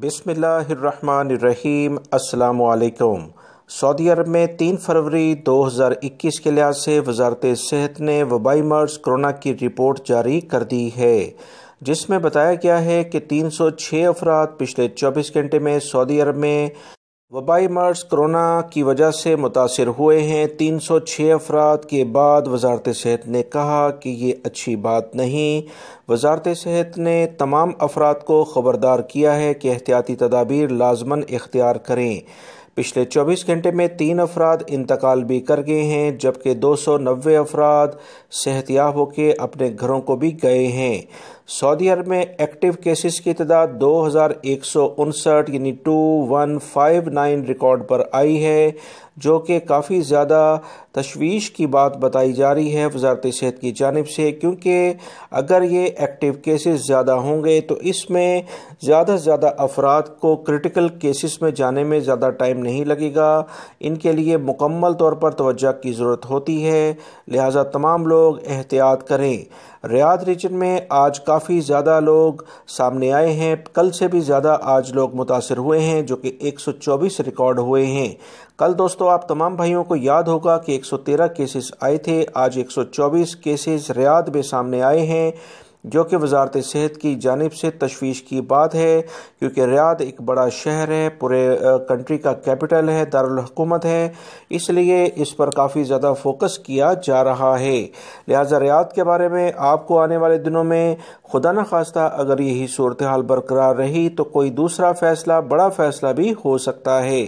بسم اللہ الرحمن الرحیم۔ السلام علیکم۔ سعودی عرب میں 3 فروری 2021 کے لحاظ سے وزارت صحت نے وبائی مرض کرونا کی رپورٹ جاری کر دی ہے، جس میں بتایا گیا ہے کہ 306 افراد پچھلے 24 گھنٹے میں سعودی عرب میں وبائی مرض کرونا کی وجہ سے متاثر ہوئے ہیں۔ 306 افراد کے بعد وزارت صحت نے کہا کہ یہ اچھی بات نہیں۔ وزارت صحت نے تمام افراد کو خبردار کیا ہے کہ احتیاطی تدابیر لازماً اختیار کریں۔ پچھلے 24 گھنٹے میں 3 افراد انتقال بھی کر گئے ہیں، جبکہ 290 افراد صحت یاب ہو کے اپنے گھروں کو بھی گئے ہیں۔ سعودی عرب میں ایکٹیو کیسز کی تعداد 2159 یعنی 2159 ریکارڈ پر آئی ہے، جو کہ کافی زیادہ تشویش کی بات بتائی جا رہی ہے وزارت صحت کی جانب سے، کیونکہ اگر یہ ایکٹیو کیسز زیادہ ہوں گے تو اس میں زیادہ سے زیادہ افراد کو کرٹیکل کیسز میں جانے میں زیادہ ٹائم نہیں لگے گا۔ ان کے لیے مکمل طور پر توجہ کی ضرورت ہوتی ہے، لہٰذا تمام لوگ احتیاط کریں۔ ریاض ریجن میں آج کافی زیادہ لوگ سامنے آئے ہیں، کل سے بھی زیادہ آج لوگ متاثر ہوئے ہیں، جو کہ 124 ریکارڈ ہوئے ہیں۔ کل دوستو آپ تمام بھائیوں کو یاد ہوگا کہ 113 کیسز آئے تھے، آج 124 کیسز ریاض میں سامنے آئے ہیں، جو کہ وزارت صحت کی جانب سے تشویش کی بات ہے، کیونکہ ریاض ایک بڑا شہر ہے، پورے کنٹری کا کیپٹل ہے، دارالحکومت ہے، اس لیے اس پر کافی زیادہ فوکس کیا جا رہا ہے۔ لہٰذا ریاض کے بارے میں آپ کو آنے والے دنوں میں خدا نخواستہ اگر یہی صورتحال برقرار رہی تو کوئی دوسرا فیصلہ، بڑا فیصلہ بھی ہو سکتا ہے۔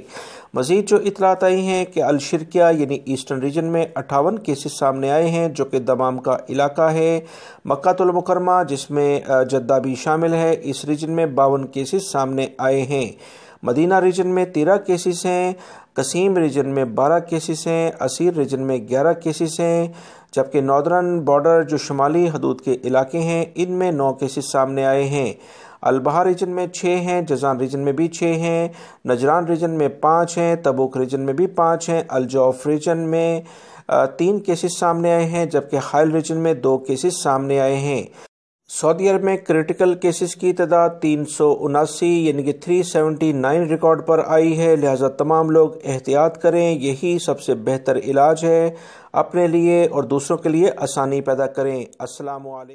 مزید جو اطلاعات آئی ہیں کہ الشرقیہ یعنی ایسٹرن ریجن میں 58 کیسز سامنے آئے ہیں، جو کہ دمام کا علاقہ ہے۔ مکہ المکرمہ جس میں جدہ بھی شامل ہے، اس ریجن میں 52 کیسز سامنے آئے ہیں۔ مدینہ ریجن میں 13 کیسز ہیں، قصیم ریجن میں 12 کیسز ہیں، اسیر ریجن میں 11 کیسز ہیں، جبکہ ناردرن بارڈر جو شمالی حدود کے علاقے ہیں ان میں 9 کیسز سامنے آئے ہیں۔ البحر ریجن میں 6 ہیں، جزان ریجن میں بھی 6 ہیں، نجران ریجن میں 5 ہیں، تبوک ریجن میں بھی 5 ہیں، الجوف ریجن میں 3 کیسز سامنے آئے ہیں، جبکہ حائل ریجن میں 2 کیسز سامنے آئے ہیں۔ سعودی عرب میں کریٹیکل کیسز کی تعداد 379 یعنی کہ 379 ریکارڈ پر آئی ہے، لہٰذا تمام لوگ احتیاط کریں، یہی سب سے بہتر علاج ہے۔ اپنے لیے اور دوسروں کے لیے آسانی پیدا کریں۔ السلام علیکم۔